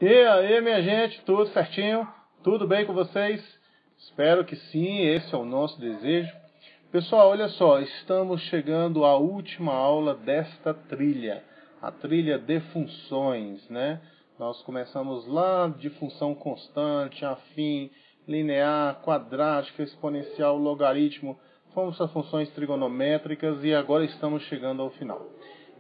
E aí, minha gente, tudo certinho? Tudo bem com vocês? Espero que sim, esse é o nosso desejo. Pessoal, olha só, estamos chegando à última aula desta trilha, a trilha de funções, né? Nós começamos lá de função constante, afim, linear, quadrática, exponencial, logaritmo, fomos para funções trigonométricas e agora estamos chegando ao final.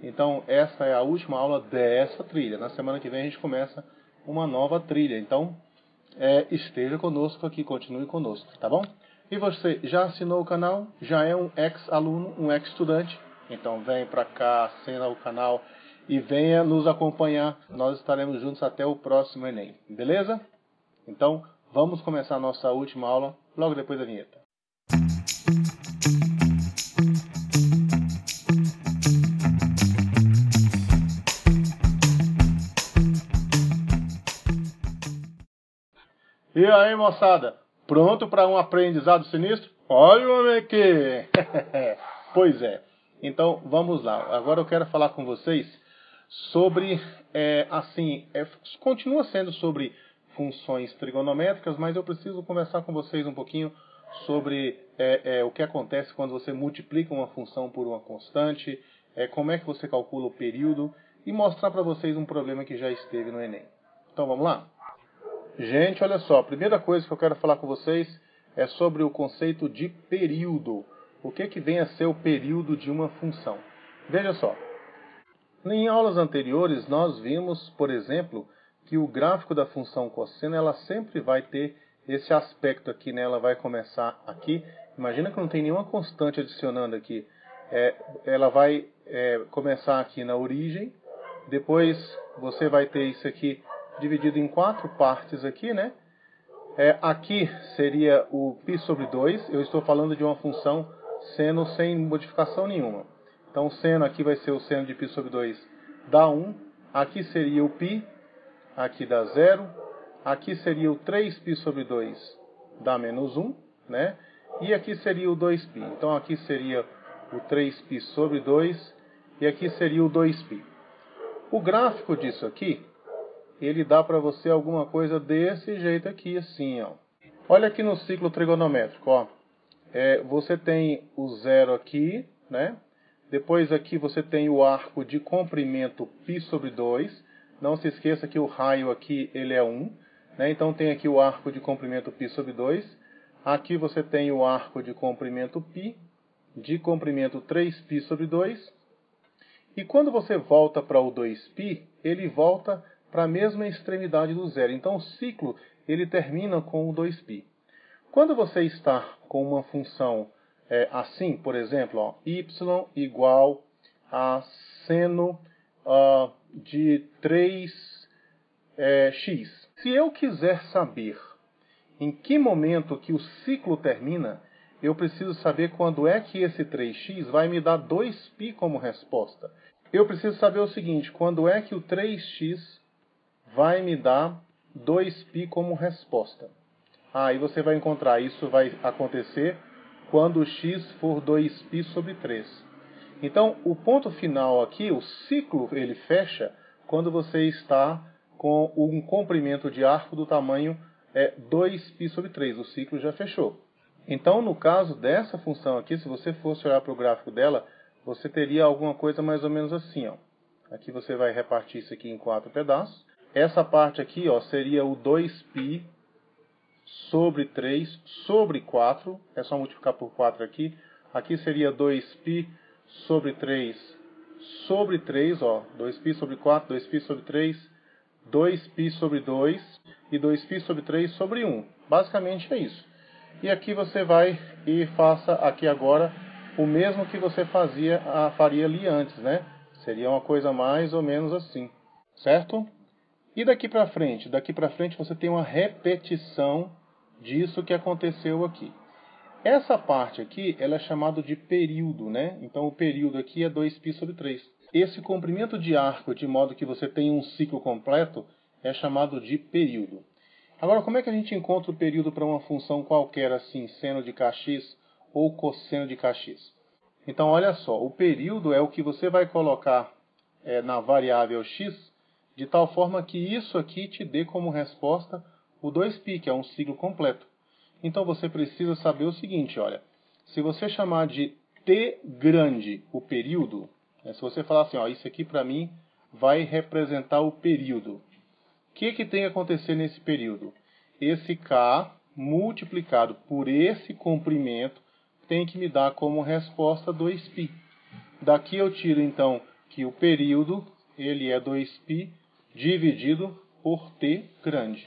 Então, essa é a última aula dessa trilha. Na semana que vem a gente começa uma nova trilha. Então, esteja conosco aqui, continue conosco, tá bom? E você já assinou o canal? Já é um ex-aluno, um ex-estudante? Então vem pra cá, assina o canal e venha nos acompanhar. Nós estaremos juntos até o próximo Enem, beleza? Então, vamos começar a nossa última aula logo depois da vinheta. E aí, moçada? Pronto para um aprendizado sinistro? Olha o homem aqui! Pois é. Então, vamos lá. Agora eu quero falar com vocês sobre, continua sendo sobre funções trigonométricas, mas eu preciso conversar com vocês um pouquinho sobre o que acontece quando você multiplica uma função por uma constante, como é que você calcula o período e mostrar para vocês um problema que já esteve no Enem. Então, vamos lá? Gente, olha só, a primeira coisa que eu quero falar com vocês é sobre o conceito de período. O que vem a ser o período de uma função? Veja só, em aulas anteriores nós vimos, por exemplo, que o gráfico da função cosseno, ela sempre vai ter esse aspecto aqui, né? Ela vai começar aqui, imagina que não tem nenhuma constante adicionando aqui. Ela vai começar aqui na origem, depois você vai ter isso aqui dividido em 4 partes aqui, né? Aqui seria o π sobre 2. Eu estou falando de uma função seno sem modificação nenhuma. Então, o seno aqui vai ser o seno de π sobre 2 dá 1. Aqui seria o π, aqui dá 0. Aqui seria o 3π sobre 2 dá menos 1, né? E aqui seria o 2π. Então, aqui seria o 3π sobre 2 e aqui seria o 2π. O gráfico disso aqui, ele dá para você alguma coisa desse jeito aqui, assim, ó. Olha aqui no ciclo trigonométrico, ó. Você tem o zero aqui, né? Depois aqui você tem o arco de comprimento π sobre 2. Não se esqueça que o raio aqui, ele é 1, né? Então tem aqui o arco de comprimento π sobre 2. Aqui você tem o arco de comprimento π, de comprimento 3π sobre 2. E quando você volta para o 2π, ele volta para a mesma extremidade do zero. Então o ciclo ele termina com o 2π. Quando você está com uma função assim, por exemplo, ó, y igual a seno de 3x. Se eu quiser saber em que momento que o ciclo termina, eu preciso saber quando é que esse 3x vai me dar 2π como resposta. Eu preciso saber o seguinte, quando é que o 3x vai me dar 2π como resposta. E você vai encontrar, isso vai acontecer quando x for 2π sobre 3. Então, o ponto final aqui, o ciclo, ele fecha quando você está com um comprimento de arco do tamanho 2π sobre 3. O ciclo já fechou. Então, no caso dessa função aqui, se você fosse olhar para o gráfico dela, você teria alguma coisa mais ou menos assim, ó. Aqui você vai repartir isso aqui em 4 pedaços. Essa parte aqui, ó, seria o 2π sobre 3 sobre 4. É só multiplicar por 4 aqui. Aqui seria 2π sobre 3 sobre 3. Ó, 2π sobre 4, 2π sobre 3, 2π sobre 2 e 2π sobre 3 sobre 1. Basicamente é isso. E aqui você vai e faça aqui agora o mesmo que você faria ali antes, né? Seria uma coisa mais ou menos assim, certo? E daqui para frente? Daqui para frente você tem uma repetição disso que aconteceu aqui. Essa parte aqui, ela é chamada de período, né? Então o período aqui é 2π sobre 3. Esse comprimento de arco, de modo que você tem um ciclo completo, é chamado de período. Agora, como é que a gente encontra o período para uma função qualquer, assim, seno de kx ou cosseno de kx? Então, olha só, o período é o que você vai colocar na variável x, de tal forma que isso aqui te dê como resposta o 2π, que é um ciclo completo. Então você precisa saber o seguinte, olha, se você chamar de t grande o período, né, se você falar assim, ó, isso aqui para mim vai representar o período. O que tem que acontecer nesse período? Esse k multiplicado por esse comprimento tem que me dar como resposta 2π. Daqui eu tiro então que o período ele é 2π dividido por t grande.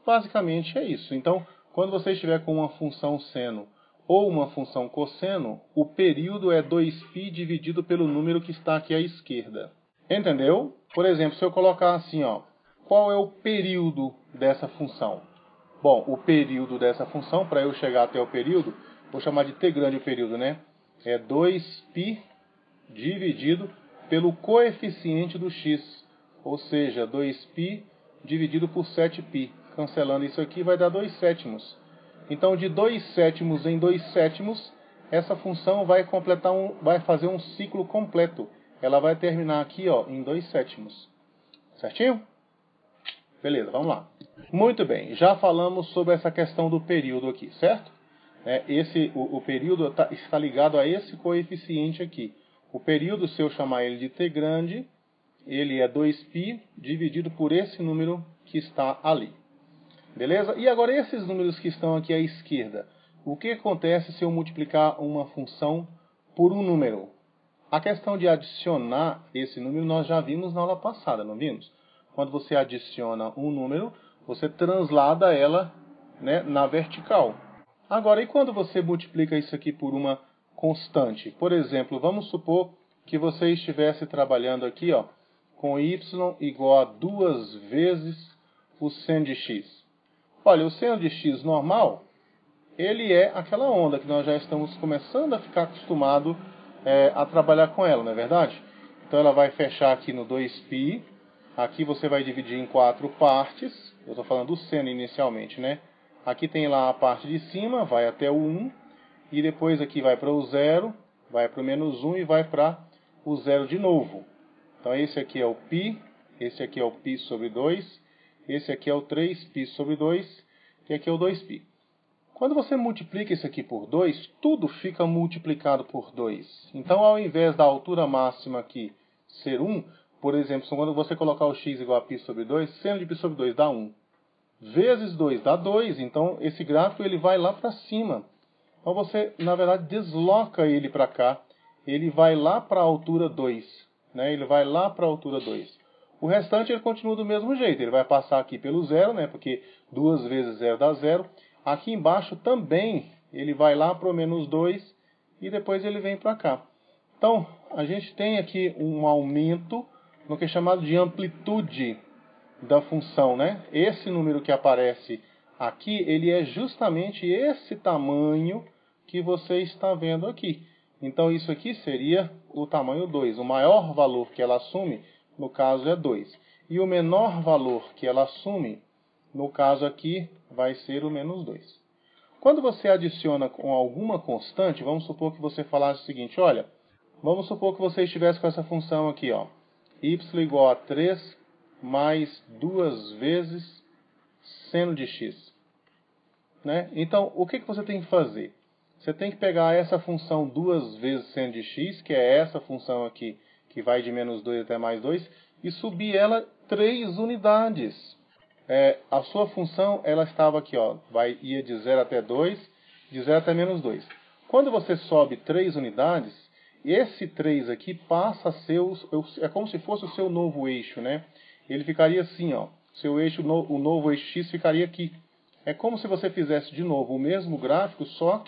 Basicamente é isso. Então, quando você estiver com uma função seno ou uma função cosseno, o período é 2π dividido pelo número que está aqui à esquerda. Entendeu? Por exemplo, se eu colocar assim, ó, qual é o período dessa função? Bom, o período dessa função, para eu chegar até o período, vou chamar de t grande o período, né? É 2π dividido pelo coeficiente do x, ou seja, 2π dividido por 7π. Cancelando isso aqui vai dar 2/7. Então, de 2/7 em 2/7, essa função vai vai fazer um ciclo completo. Ela vai terminar aqui, ó, em 2/7. Certinho? Beleza, vamos lá. Muito bem, já falamos sobre essa questão do período aqui, certo? O período está ligado a esse coeficiente aqui. O período, se eu chamar ele de t grande, ele é 2π dividido por esse número que está ali. Beleza? E agora esses números que estão aqui à esquerda. O que acontece se eu multiplicar uma função por um número? A questão de adicionar esse número nós já vimos na aula passada, não vimos? Quando você adiciona um número, você translada ela, né, na vertical. Agora, e quando você multiplica isso aqui por uma constante? Por exemplo, vamos supor que você estivesse trabalhando aqui, ó, com y igual a 2 vezes o seno de x. Olha, o seno de x normal, ele é aquela onda que nós já estamos começando a ficar acostumado a trabalhar com ela, não é verdade? Então ela vai fechar aqui no 2π, aqui você vai dividir em 4 partes, eu estou falando do seno inicialmente, né? Aqui tem lá a parte de cima, vai até o 1, e depois aqui vai para o 0, vai para o -1 e vai para o 0 de novo. Então esse aqui é o π, esse aqui é o π sobre 2, esse aqui é o 3π sobre 2, e aqui é o 2π. Quando você multiplica isso aqui por 2, tudo fica multiplicado por 2. Então, ao invés da altura máxima aqui ser 1, por exemplo, quando você colocar o x igual a π sobre 2, seno de π sobre 2 dá 1. Vezes 2 dá 2, então esse gráfico ele vai lá para cima. Então você, na verdade, desloca ele para cá, ele vai lá para a altura 2. Né? Ele vai lá para a altura 2. O restante ele continua do mesmo jeito, ele vai passar aqui pelo 0, né? Porque 2 vezes 0 dá 0. Aqui embaixo também ele vai lá para o -2 e depois ele vem para cá. Então, a gente tem aqui um aumento no que é chamado de amplitude da função, né? Esse número que aparece aqui, ele é justamente esse tamanho que você está vendo aqui. Então, isso aqui seria o tamanho 2. O maior valor que ela assume, no caso, é 2. E o menor valor que ela assume, no caso aqui, vai ser o -2. Quando você adiciona com alguma constante, vamos supor que você falasse o seguinte, olha, vamos supor que você estivesse com essa função aqui, ó, y igual a 3 mais 2 vezes seno de x. Né? Então, o que você tem que fazer? Você tem que pegar essa função 2 vezes seno de x, que é essa função aqui, que vai de -2 até mais 2, e subir ela 3 unidades. A sua função, ela estava aqui, ó, ia de 0 até 2, de 0 até -2. Quando você sobe 3 unidades, esse 3 aqui passa a ser, é como se fosse o seu novo eixo, né? Ele ficaria assim, ó, seu eixo, o novo eixo x ficaria aqui. É como se você fizesse de novo o mesmo gráfico, só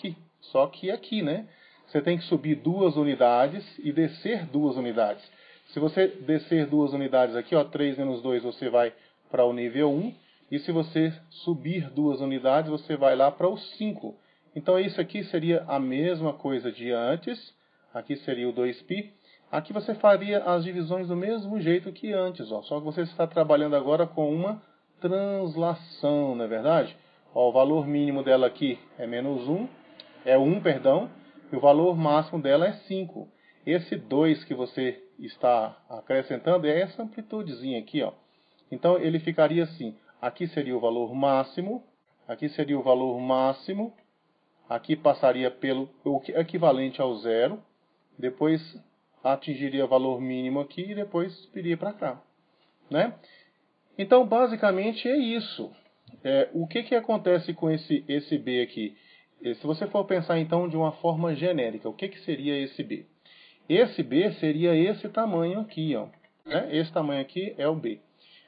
que aqui, né? Você tem que subir 2 unidades e descer 2 unidades. Se você descer 2 unidades aqui, ó, 3 menos 2, você vai para o nível 1. E se você subir 2 unidades, você vai lá para o 5. Então, isso aqui seria a mesma coisa de antes. Aqui seria o 2π. Aqui você faria as divisões do mesmo jeito que antes, ó. Só que você está trabalhando agora com uma translação, não é verdade? Ó, o valor mínimo dela aqui é -1. É 1, perdão. E o valor máximo dela é 5. Esse 2 que você está acrescentando é essa amplitudezinha aqui, ó. Então ele ficaria assim, aqui seria o valor máximo, aqui seria o valor máximo, aqui passaria pelo o equivalente ao zero, depois atingiria o valor mínimo aqui e depois viria para cá, né? Então basicamente é isso. O que acontece com esse B aqui? Se você for pensar então de uma forma genérica, o que seria esse B? Esse B seria esse tamanho aqui, ó. Né? Esse tamanho aqui é o B.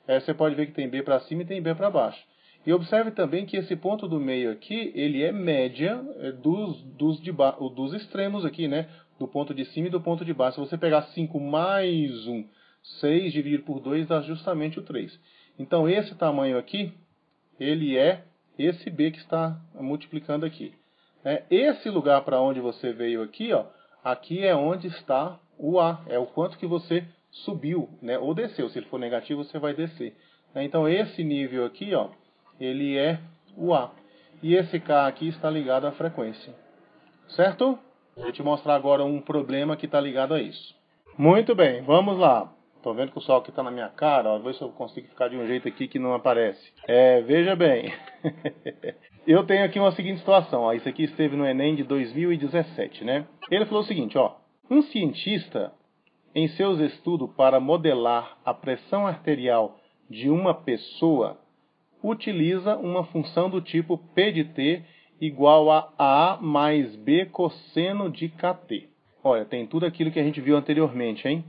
Você pode ver que tem B para cima e tem B para baixo. E observe também que esse ponto do meio aqui, ele é média dos extremos aqui, né? Do ponto de cima e do ponto de baixo. Se você pegar 5 mais 1, 6 dividido por 2 dá justamente o 3. Então esse tamanho aqui, ele é esse B que está multiplicando aqui. Esse lugar para onde você veio aqui, ó, aqui é onde está o A. É o quanto que você subiu, né? Ou desceu. Se ele for negativo, você vai descer. Então esse nível aqui, ó, ele é o A. E esse K aqui está ligado à frequência. Certo? Vou te mostrar agora um problema que está ligado a isso. Muito bem, vamos lá. Estou vendo que o sol aqui está na minha cara. Ó, vou ver se eu consigo ficar de um jeito aqui que não aparece. Veja bem. Eu tenho aqui uma seguinte situação. Ó, isso aqui esteve no Enem de 2017, né? Ele falou o seguinte, ó. Um cientista, em seus estudos para modelar a pressão arterial de uma pessoa, utiliza uma função do tipo P de t igual a A mais B cosseno de kt. Olha, tem tudo aquilo que a gente viu anteriormente, hein?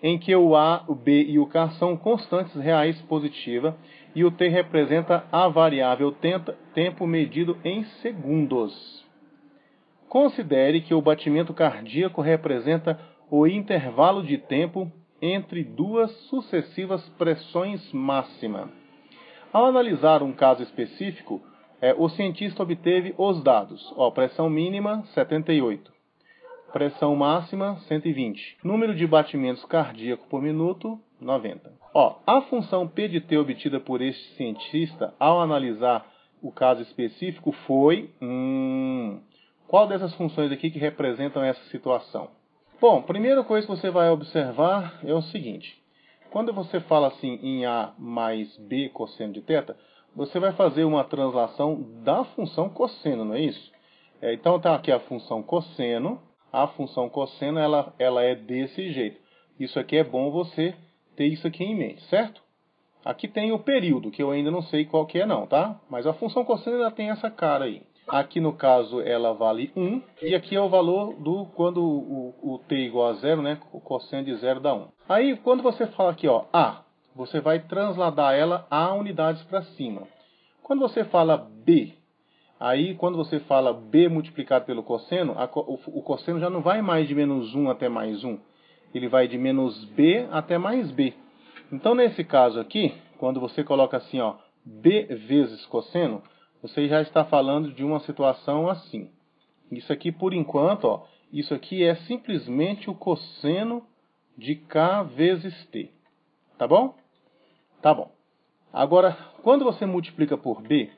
Em que o A, o B e o K são constantes reais positivas e o T representa a variável tempo medido em segundos. Considere que o batimento cardíaco representa o intervalo de tempo entre duas sucessivas pressões máximas. Ao analisar um caso específico, o cientista obteve os dados. Pressão mínima, 78. Pressão máxima, 120. Número de batimentos cardíacos por minuto, 90. A função P de t obtida por este cientista ao analisar o caso específico foi... Qual dessas funções aqui que representam essa situação? Bom, primeira coisa que você vai observar é o seguinte. Quando você fala assim em A mais B cosseno de θ, você vai fazer uma translação da função cosseno, não é isso? Então está aqui a função cosseno. A função cosseno ela é desse jeito. Isso aqui é bom você ter isso aqui em mente, certo? Aqui tem o período, que eu ainda não sei qual que é não, tá? Mas a função cosseno ela tem essa cara aí. Aqui no caso ela vale 1, e aqui é o valor do quando o t igual a 0, né? O cosseno de 0 dá 1. Aí quando você fala aqui, ó, A, você vai transladar ela a unidades para cima. Quando você fala B, aí quando você fala B multiplicado pelo cosseno, o cosseno já não vai mais de menos 1 até mais 1. Ele vai de menos B até mais B. Então nesse caso aqui, quando você coloca assim, ó, B vezes cosseno, você já está falando de uma situação assim. Isso aqui, por enquanto, ó, isso aqui é simplesmente o cosseno de K vezes T. Tá bom? Tá bom. Agora, quando você multiplica por B,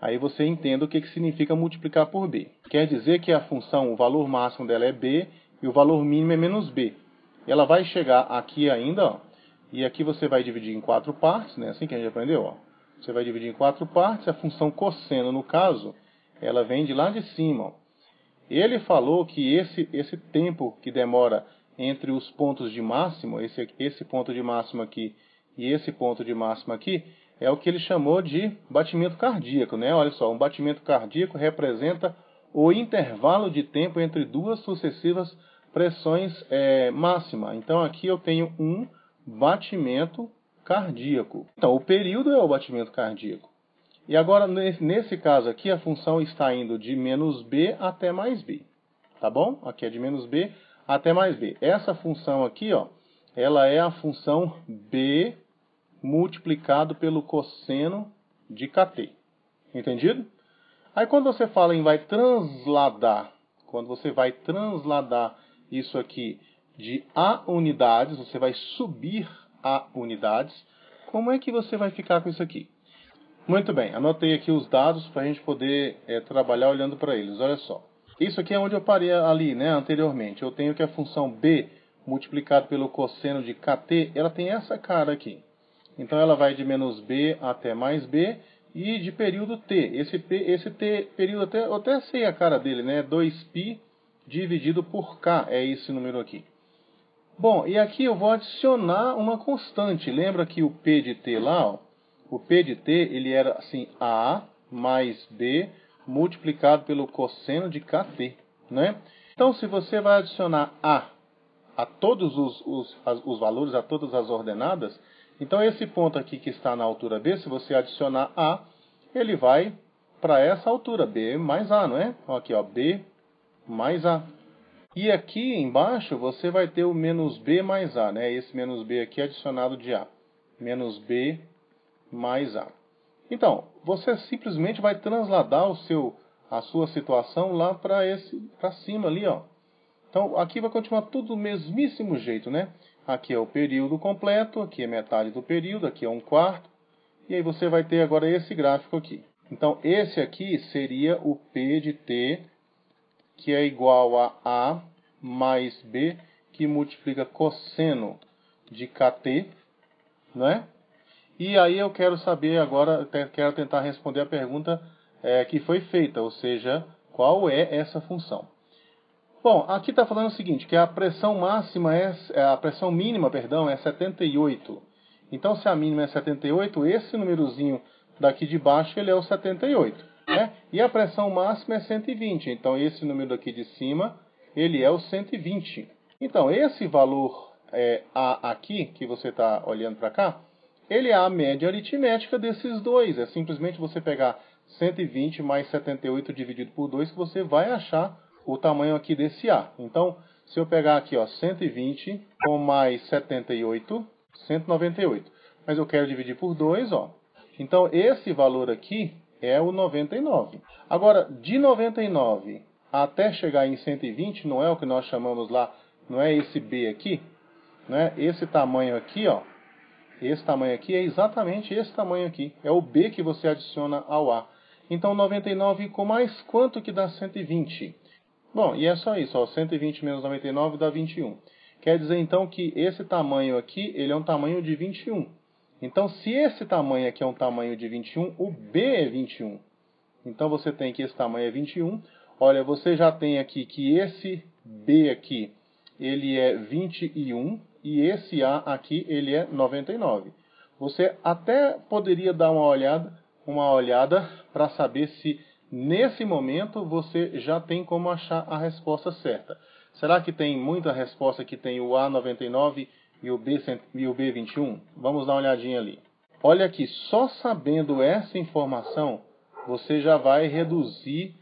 aí você entende o que significa multiplicar por B. Quer dizer que a função, o valor máximo dela é B e o valor mínimo é menos B. Ela vai chegar aqui ainda, ó, e aqui você vai dividir em 4 partes, né? Assim que a gente aprendeu, ó. Você vai dividir em 4 partes, a função cosseno, no caso, ela vem de lá de cima. Ó. Ele falou que esse tempo que demora entre os pontos de máximo, esse ponto de máximo aqui e esse ponto de máximo aqui, é o que ele chamou de batimento cardíaco, né? Olha só, um batimento cardíaco representa o intervalo de tempo entre duas sucessivas pressões máximas. Então aqui eu tenho um batimento cardíaco. Então, o período é o batimento cardíaco. E agora, nesse caso aqui, a função está indo de menos B até mais B. Tá bom? Aqui é de menos B até mais B. Essa função aqui, ó, ela é a função B multiplicado pelo cosseno de kt. Entendido? Aí, quando você fala em quando você vai transladar isso aqui de A unidades, você vai subir A unidades. Como é que você vai ficar com isso aqui? Muito bem, anotei aqui os dados para a gente poder trabalhar olhando para eles. Olha só. Isso aqui é onde eu parei ali, né, anteriormente. Eu tenho que a função B multiplicado pelo cosseno de kt, ela tem essa cara aqui. Então ela vai de menos b até mais b e de período t. Esse t período até, eu até sei a cara dele, né? 2π dividido por k, é esse número aqui. Bom, e aqui eu vou adicionar uma constante. Lembra que o p de t lá, ó, o p de t ele era assim, a mais b multiplicado pelo cosseno de kt, né? Então se você vai adicionar a todos os valores, a todas as ordenadas, então esse ponto aqui que está na altura b, se você adicionar a, ele vai para essa altura, b mais a, não é? Então, aqui, ó, b mais a. E aqui embaixo você vai ter o menos b mais a, né? Esse menos b aqui é adicionado de a. Menos b mais a. Então, você simplesmente vai transladar a sua situação lá para cima ali, ó. Então, aqui vai continuar tudo do mesmíssimo jeito, né? Aqui é o período completo, aqui é metade do período, aqui é 1/4. E aí você vai ter agora esse gráfico aqui. Então, esse aqui seria o P de T, que é igual a mais B, que multiplica cosseno de KT, né? E aí eu quero saber agora, quero tentar responder a pergunta que foi feita, ou seja, qual é essa função? Bom, aqui está falando o seguinte, que a pressão máxima a pressão mínima, perdão, é 78. Então, se a mínima é 78, esse númerozinho daqui de baixo, ele é o 78, né? E a pressão máxima é 120, então esse número aqui de cima, ele é o 120. Então, esse valor A aqui, que você está olhando para cá, ele é a média aritmética desses dois. É simplesmente você pegar 120 mais 78 dividido por 2, que você vai achar o tamanho aqui desse A. Então, se eu pegar aqui, ó, 120 com mais 78, 198. Mas eu quero dividir por 2, ó. Então, esse valor aqui é o 99. Agora, de 99 até chegar em 120, não é o que nós chamamos lá, não é esse B aqui, né? Esse tamanho aqui, ó. Esse tamanho aqui é exatamente esse tamanho aqui. É o B que você adiciona ao A. Então, 99 com mais quanto que dá 120? Bom, e é só isso, ó, 120 menos 99 dá 21. Quer dizer, então, que esse tamanho aqui, ele é um tamanho de 21. Então, se esse tamanho aqui é um tamanho de 21, o B é 21. Então, você tem que esse tamanho é 21. Olha, você já tem aqui que esse B aqui, ele é 21, e esse A aqui, ele é 99. Você até poderia dar uma olhada para saber se nesse momento você já tem como achar a resposta certa. Será que tem muita resposta que tem o A 99 e o B 21? Vamos dar uma olhadinha ali. Olha aqui, só sabendo essa informação, você já vai reduzir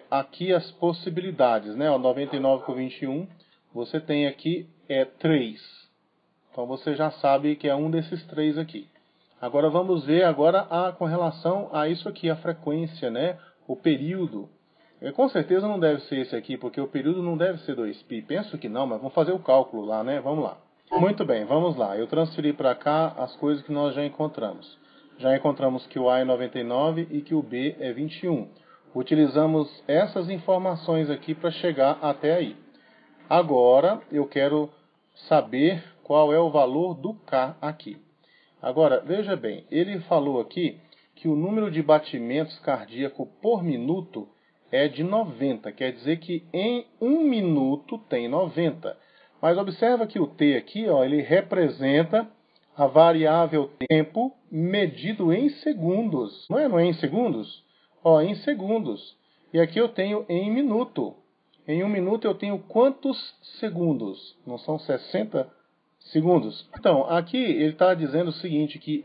aqui as possibilidades, né? O 99 com 21, você tem aqui 3. Então você já sabe que é um desses 3 aqui. Agora vamos ver agora com relação a isso aqui, a frequência, né? O período. Com certeza não deve ser esse aqui, porque o período não deve ser 2π. Penso que não, mas vamos fazer o cálculo lá, né? Vamos lá. Muito bem, vamos lá. Eu transferi para cá as coisas que nós já encontramos. Já encontramos que o A é 99 e que o B é 21. Utilizamos essas informações aqui para chegar até aí. Agora eu quero saber qual é o valor do K aqui. Agora, veja bem, ele falou aqui que o número de batimentos cardíacos por minuto é de 90. Quer dizer que em 1 minuto tem 90. Mas observa que o T aqui, ó, ele representa a variável tempo medido em segundos. Não é em segundos? Ó, em segundos. E aqui eu tenho em minuto. Em 1 minuto eu tenho quantos segundos? Não são 60 segundos? Então, aqui ele está dizendo o seguinte, que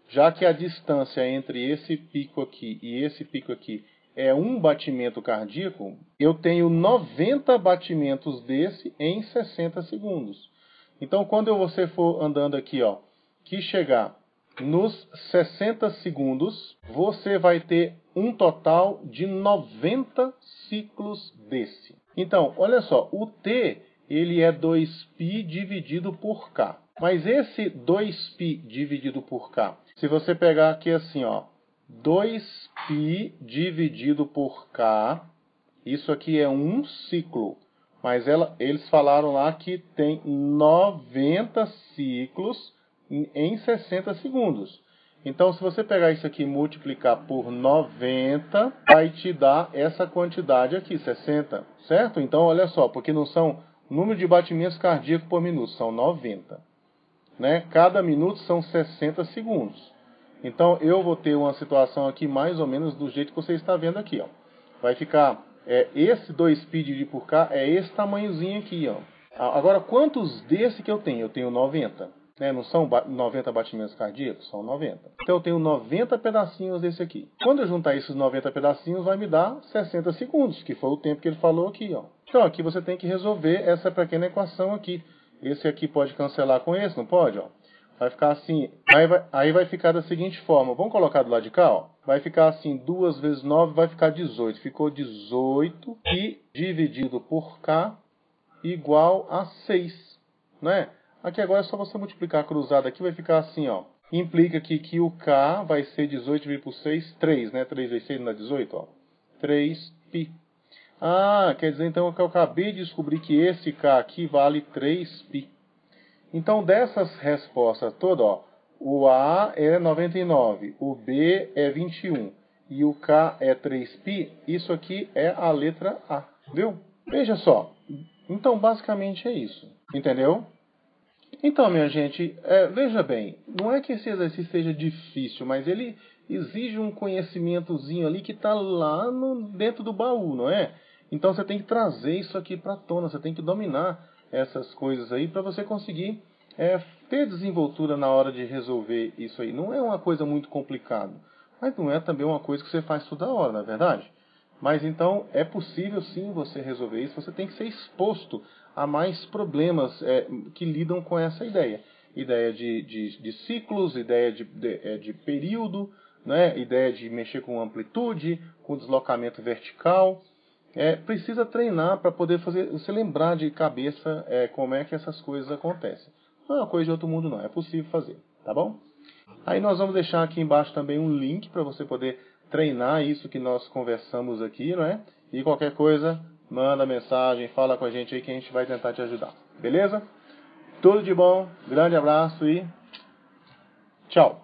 já que a distância entre esse pico aqui e esse pico aqui é 1 batimento cardíaco, eu tenho 90 batimentos desse em 60 segundos. Então, quando você for andando aqui, ó, que chegar nos 60 segundos, você vai ter um total de 90 ciclos desse. Então, olha só, o T ele é 2π dividido por K. Mas esse 2π dividido por K, se você pegar aqui assim, ó, 2π dividido por K, isso aqui é um ciclo. Mas eles falaram lá que tem 90 ciclos em 60 segundos. Então, se você pegar isso aqui e multiplicar por 90, vai te dar essa quantidade aqui, 60, certo? Então, olha só, porque não são número de batimentos cardíacos por minuto, são 90. Né? Cada minuto são 60 segundos. Então, eu vou ter uma situação aqui mais ou menos do jeito que você está vendo aqui. Ó. Vai ficar, esse 2π dividido por K é esse tamanhozinho aqui. Ó. Agora, quantos desse que eu tenho? Eu tenho 90. Né? Não são 90 batimentos cardíacos? São 90. Então, eu tenho 90 pedacinhos desse aqui. Quando eu juntar esses 90 pedacinhos, vai me dar 60 segundos, que foi o tempo que ele falou aqui. Ó. Então, aqui você tem que resolver essa pequena equação aqui. Esse aqui pode cancelar com esse, não pode? Ó? Vai ficar assim, aí vai ficar da seguinte forma. Vamos colocar do lado de cá, ó. Vai ficar assim, 2 vezes 9 vai ficar 18. Ficou 18 e dividido por K igual a 6, né? Aqui agora é só você multiplicar cruzado aqui, vai ficar assim, ó. Implica aqui que o K vai ser 18 dividido por 6, 3, né? 3 vezes 6 não dá 18, ó. 3π. Ah, quer dizer então que eu acabei de descobrir que esse K aqui vale 3π. Então, dessas respostas todas, ó, o A é 99, o B é 21 e o K é 3π, isso aqui é a letra A, viu? Veja só, então basicamente é isso, entendeu? Então, minha gente, veja bem, não é que esse exercício seja difícil, mas ele exige um conhecimentozinho ali que está lá dentro do baú, não é? Então você tem que trazer isso aqui para a tona, você tem que dominar essas coisas aí para você conseguir ter desenvoltura na hora de resolver isso aí. Não é uma coisa muito complicada, mas não é também uma coisa que você faz toda hora, não é verdade? Mas então é possível sim você resolver isso, você tem que ser exposto a mais problemas que lidam com essa ideia. Ideia de ciclos, ideia de período, né? Ideia de mexer com amplitude, com deslocamento vertical. Precisa treinar para poder fazer você lembrar de cabeça como é que essas coisas acontecem. Não é uma coisa de outro mundo não, é possível fazer, tá bom? Aí nós vamos deixar aqui embaixo também um link para você poder treinar isso que nós conversamos aqui, não é? E qualquer coisa, manda mensagem, fala com a gente aí que a gente vai tentar te ajudar, beleza? Tudo de bom, grande abraço e tchau!